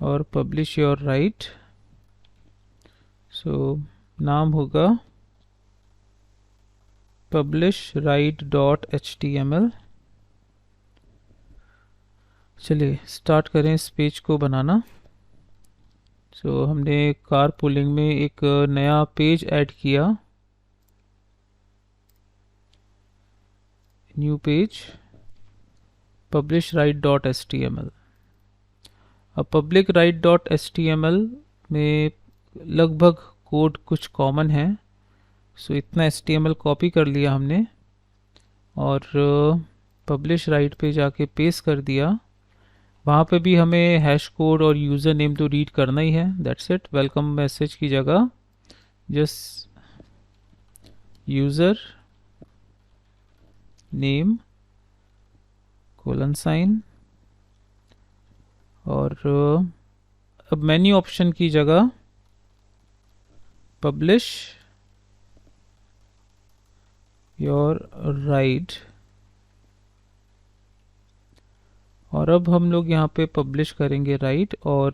और पब्लिश योर राइट। सो नाम होगा publish write डॉट html। चलिए स्टार्ट करें इस पेज को बनाना। सो हमने कार पुलिंग में एक नया पेज ऐड किया, new page publish write dot html। अब public write डॉट html में लगभग कोड कुछ कॉमन है। सो इतना HTML कॉपी कर लिया हमने और पब्लिश राइट पे जाके पेस्ट कर दिया। वहाँ पे भी हमें हैश कोड और यूज़र नेम तो रीड करना ही है, दैट्स इट। वेलकम मैसेज की जगह just user name colon sign और अब मेन्यू ऑप्शन की जगह पब्लिश योर राइट। और अब हम लोग यहाँ पे पब्लिश करेंगे राइट और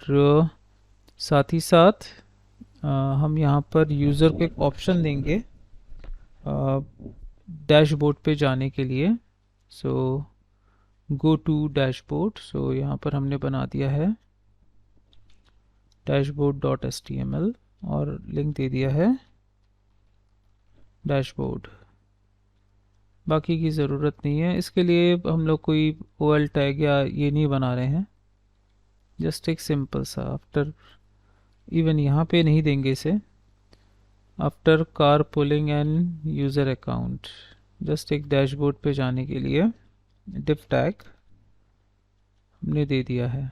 साथ ही साथ हम यहाँ पर यूज़र को एक ऑप्शन देंगे डैशबोर्ड पे जाने के लिए। सो गो टू डैशबोर्ड। सो यहाँ पर हमने बना दिया है डैशबोर्ड डॉट html और लिंक दे दिया है डैशबोर्ड। बाकी की ज़रूरत नहीं है, इसके लिए हम लोग कोई OL टैग या ये नहीं बना रहे हैं, जस्ट एक सिंपल सा आफ्टर, इवन यहाँ पे नहीं देंगे इसे, after car pulling end user account. Just एक डैशबोर्ड पे जाने के लिए डिफ टैग हमने दे दिया है।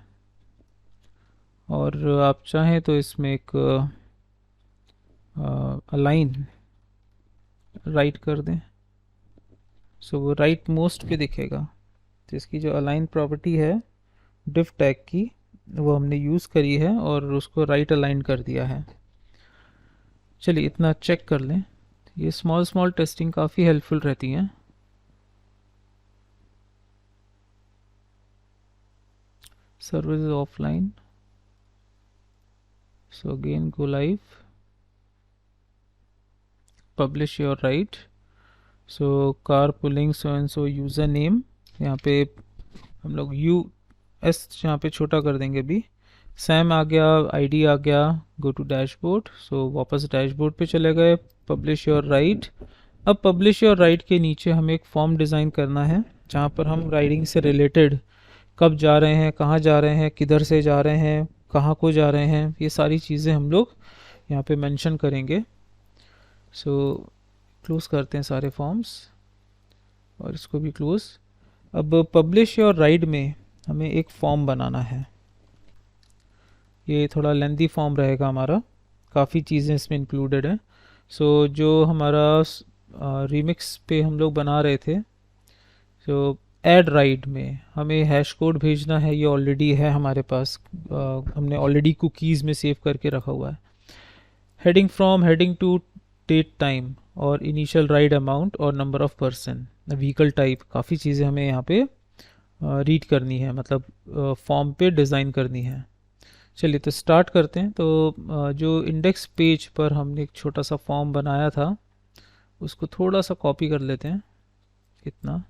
और आप चाहें तो इसमें एक अलाइन राइट कर दें। सो वो राइट मोस्ट पे दिखेगा। तो इसकी जो अलाइन प्रॉपर्टी है डिफ टैग की वो हमने यूज़ करी है और उसको राइट अलाइन कर दिया है। चलिए इतना चेक कर लें। ये स्मॉल स्मॉल टेस्टिंग काफ़ी हेल्पफुल रहती हैं। Service offline. So again go live, publish your right. So car pulling so and so user name, यहाँ पे हम लोग US यहाँ पे छोटा कर देंगे अभी। सैम आ गया, ID आ गया, गो टू डैशबोर्ड। सो वापस डैशबोर्ड पे चले गए, पब्लिश योर राइट। अब पब्लिश योर राइट के नीचे हमें एक फॉर्म डिज़ाइन करना है जहाँ पर हम राइडिंग से रिलेटेड कब जा रहे हैं, कहाँ जा रहे हैं, किधर से जा रहे हैं, कहाँ को जा रहे हैं, ये सारी चीज़ें हम लोग यहाँ पे मेंशन करेंगे। सो क्लोज करते हैं सारे फॉर्म्स और इसको भी क्लोज। अब पब्लिश योर राइट में हमें एक फॉर्म बनाना है। ये थोड़ा लेंथी फॉर्म रहेगा हमारा, काफ़ी चीज़ें इसमें इंक्लूडेड हैं। सो जो हमारा रिमिक्स पे हम लोग बना रहे थे, सो ऐड राइट में हमें हैश कोड भेजना है, ये ऑलरेडी है हमारे पास, हमने ऑलरेडी कुकीज़ में सेव करके रखा हुआ है। Heading from, heading to, date time और इनिशियल राइड अमाउंट और number of person, vehicle type, काफ़ी चीज़ें हमें यहाँ पे रीड करनी है, मतलब फॉर्म पे डिज़ाइन करनी है। चलिए तो स्टार्ट करते हैं। तो जो इंडेक्स पेज पर हमने एक छोटा सा फॉर्म बनाया था उसको थोड़ा सा कॉपी कर लेते हैं, इतना।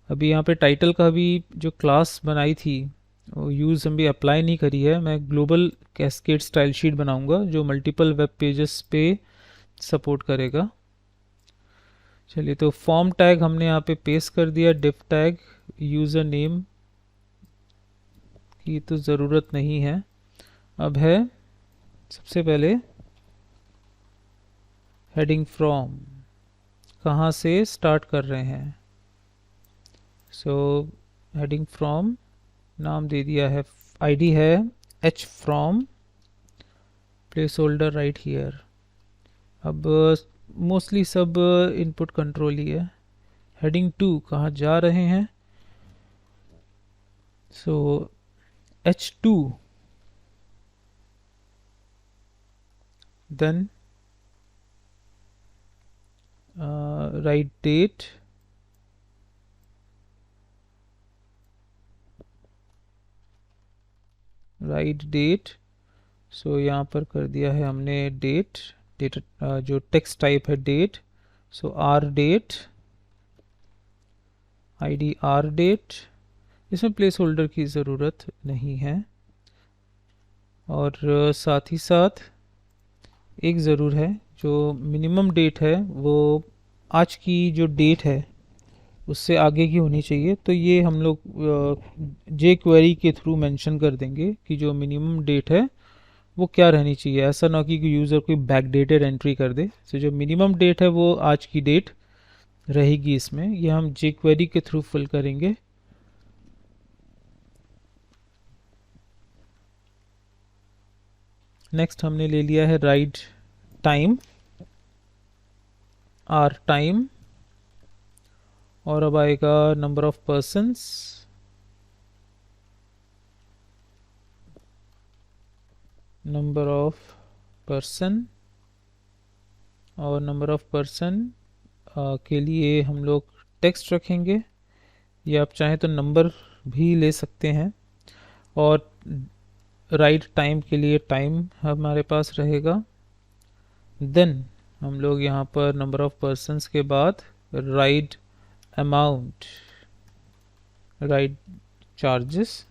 अभी यहाँ पे टाइटल का भी जो क्लास बनाई थी वो यूज़ हम भी अप्लाई नहीं करी है। मैं ग्लोबल कैस्केड स्टाइल शीट बनाऊंगा जो मल्टीपल वेब पेजेस पे सपोर्ट करेगा। चलिए तो फॉर्म टैग हमने यहाँ पे पेस्ट कर दिया, डिफ टैग यूज़र नेम की तो ज़रूरत नहीं है। अब है सबसे पहले हेडिंग फ्रॉम, कहाँ से स्टार्ट कर रहे हैं। सो हेडिंग फ्रॉम, नाम दे दिया है, आईडी है h from, placeholder right here. अब मोस्टली सब इनपुट कंट्रोल ही है। हेडिंग 2 कहाँ जा रहे हैं, so h2, then write date, write date, so यहाँ पर कर दिया है हमने डेट, डेट जो टेक्स्ट टाइप है date, so R date, ID R date, इसमें प्लेस होल्डर की ज़रूरत नहीं है। और साथ ही साथ एक ज़रूर है, जो मिनिमम डेट है वो आज की जो डेट है उससे आगे की होनी चाहिए। तो ये हम लोग जे क्वेरी के थ्रू मेंशन कर देंगे कि जो मिनिमम डेट है वो क्या रहनी चाहिए। ऐसा ना कि यूज़र कोई बैकडेटेड एंट्री कर दे। तो जो मिनिमम डेट है वो आज की डेट रहेगी इसमें, ये हम जे क्वेरी के थ्रू फिल करेंगे। नेक्स्ट हमने ले लिया है राइट टाइम, आर टाइम, और अब आएगा number of persons, number of person, और नंबर ऑफ पर्सन के लिए हम लोग टेक्स्ट रखेंगे, या आप चाहें तो नंबर भी ले सकते हैं। और राइट टाइम के लिए टाइम हमारे पास रहेगा। देन हम लोग यहाँ पर नंबर ऑफ पर्सन्स के बाद राइट अमाउंट, राइट चार्जेस,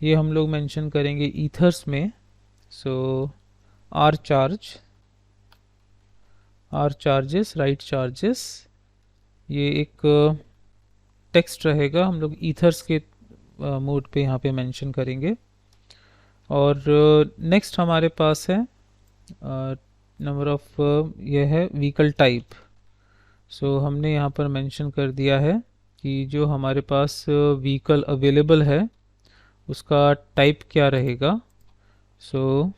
ये हम लोग मेंशन करेंगे ईथर्स में। So R charge, R charges, write charges, ये एक टेक्स्ट रहेगा, हम लोग ईथर्स के मोड पे यहाँ पे मेंशन करेंगे। और नेक्स्ट हमारे पास है नंबर ऑफ, यह है व्हीकल टाइप। सो हमने यहाँ पर मेंशन कर दिया है कि जो हमारे पास व्हीकल अवेलेबल है उसका टाइप क्या रहेगा। सो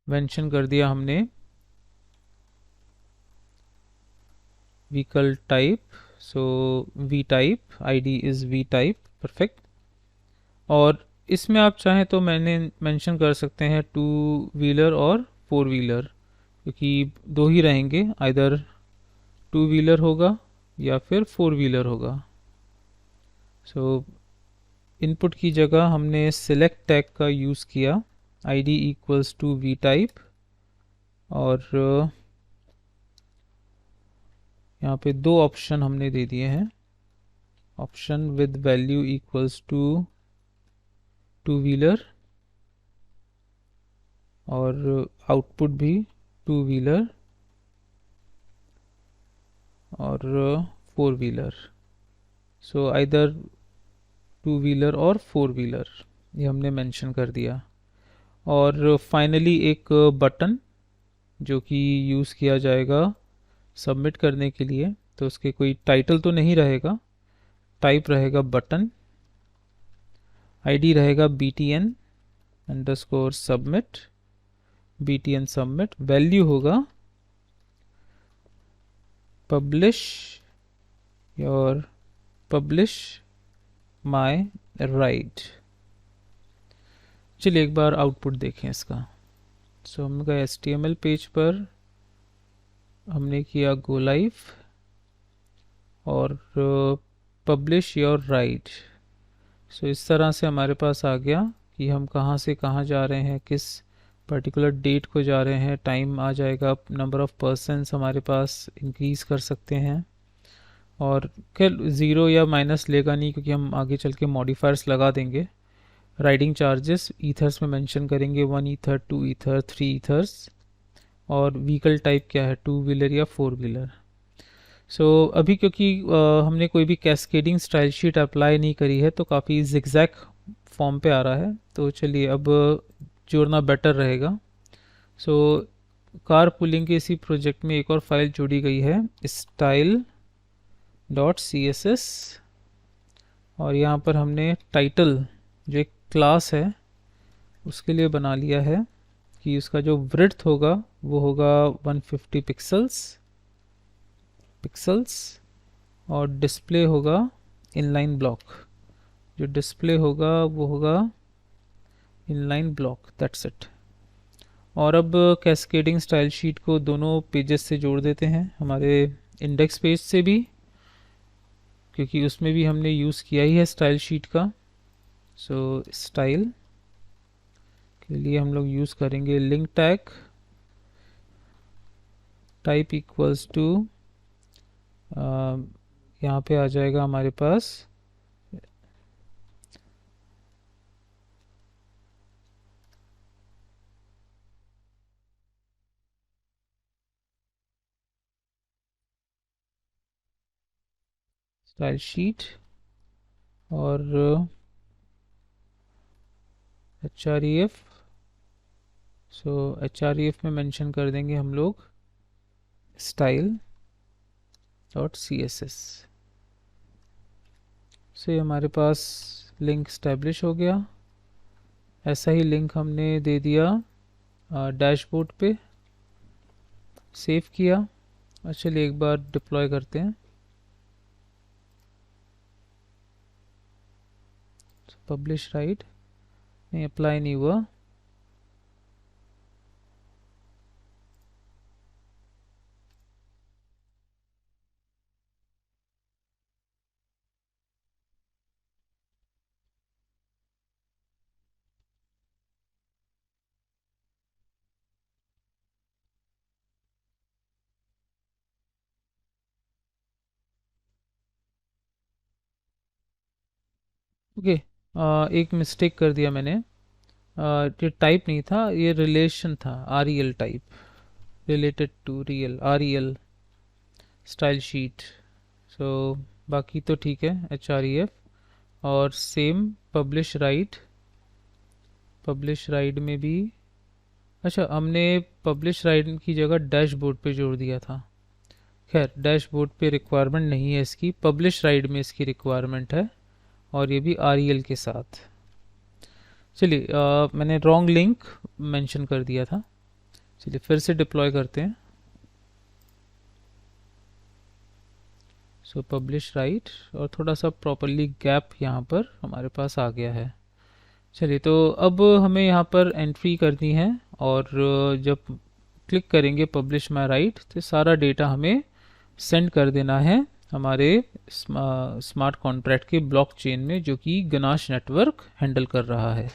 मेंशन कर दिया हमने vehicle type, so V type, ID is V type, perfect. और इसमें आप चाहें तो मैंने मेंशन कर सकते हैं टू व्हीलर और फोर व्हीलर, क्योंकि दो ही रहेंगे, आइदर टू व्हीलर होगा या फिर फोर व्हीलर होगा। सो इनपुट की जगह हमने सिलेक्ट टैग का यूज़ किया, ID equals to V type, और यहाँ पे दो ऑप्शन हमने दे दिए हैं, option with value equals to two wheeler, और आउटपुट भी टू व्हीलर और four wheeler. So either two wheeler और फोर व्हीलर, ये हमने मेंशन कर दिया। और फाइनली एक बटन जो कि यूज़ किया जाएगा सबमिट करने के लिए, तो उसके कोई टाइटल तो नहीं रहेगा, टाइप रहेगा बटन, आईडी रहेगा btn underscore submit, btn submit, value होगा publish your, publish my write. चलिए एक बार आउटपुट देखें इसका। सो हम गए HTML पेज पर, हमने किया गो लाइव और पब्लिश योर राइट। सो इस तरह से हमारे पास आ गया कि हम कहाँ से कहाँ जा रहे हैं, किस पर्टिकुलर डेट को जा रहे हैं, टाइम आ जाएगा, नंबर ऑफ पर्सन्स हमारे पास इंक्रीज़ कर सकते हैं। और खैर ज़ीरो या माइनस लेगा नहीं, क्योंकि हम आगे चल के मॉडिफायर्स लगा देंगे। राइडिंग चार्जेस ईथर्स में मेंशन करेंगे, 1 ईथर, 2 ईथर, 3 ईथर्स। और व्हीकल टाइप क्या है, टू व्हीलर या फोर व्हीलर। सो अभी क्योंकि हमने कोई भी कैस्केडिंग स्टाइल शीट अप्लाई नहीं करी है, तो काफ़ी जिगजैग फॉर्म पे आ रहा है, तो चलिए अब जोड़ना बेटर रहेगा। सो कार पुलिंग के इसी प्रोजेक्ट में एक और फाइल जोड़ी गई है, style dot C S S, और यहाँ पर हमने टाइटल जो एक क्लास है उसके लिए बना लिया है कि उसका जो विड्थ होगा वो होगा 150 पिक्सल्स, और डिस्प्ले होगा इनलाइन ब्लॉक। जो डिस्प्ले होगा वो होगा इनलाइन ब्लॉक, दैट्स इट। और अब कैस्केडिंग स्टाइल शीट को दोनों पेजेस से जोड़ देते हैं, हमारे इंडेक्स पेज से भी, क्योंकि उसमें भी हमने यूज़ किया ही है स्टाइल शीट का। सो स्टाइल के लिए हम लोग यूज़ करेंगे link tag, type equals to, यहाँ पे आ जाएगा हमारे पास स्टाइल शीट, और href। सो href में मेंशन कर देंगे हम लोग style dot C S S से। हमारे पास लिंक स्टैब्लिश हो गया। ऐसा ही लिंक हमने दे दिया डैशबोर्ड पे, सेव किया। और चलिए एक बार डिप्लॉय करते हैं। पब्लिश राइट नहीं, अप्लाई नहीं हुआ। ओके, एक मिस्टेक कर दिया मैंने। ये टाइप नहीं था, ये रिलेशन था, R E L type, related to real, R E L style sheet. So बाकी तो ठीक है, एच आर ई एफ। और सेम पब्लिश राइट में भी, अच्छा हमने पब्लिश राइट की जगह डैशबोर्ड पे जोड़ दिया था। खैर डैशबोर्ड पे रिक्वायरमेंट नहीं है इसकी, पब्लिश राइट में इसकी रिक्वायरमेंट है, और ये भी आर ई एल के साथ। चलिए मैंने रॉन्ग लिंक मेंशन कर दिया था। चलिए फिर से डिप्लॉय करते हैं। सो पब्लिश राइट, और थोड़ा सा प्रॉपरली गैप यहाँ पर हमारे पास आ गया है। चलिए तो अब हमें यहाँ पर एंट्री करनी है, और जब क्लिक करेंगे पब्लिश माय राइट तो सारा डेटा हमें सेंड कर देना है हमारे स्मार्ट कॉन्ट्रैक्ट के ब्लॉकचेन में, जो कि गनाश नेटवर्क हैंडल कर रहा है।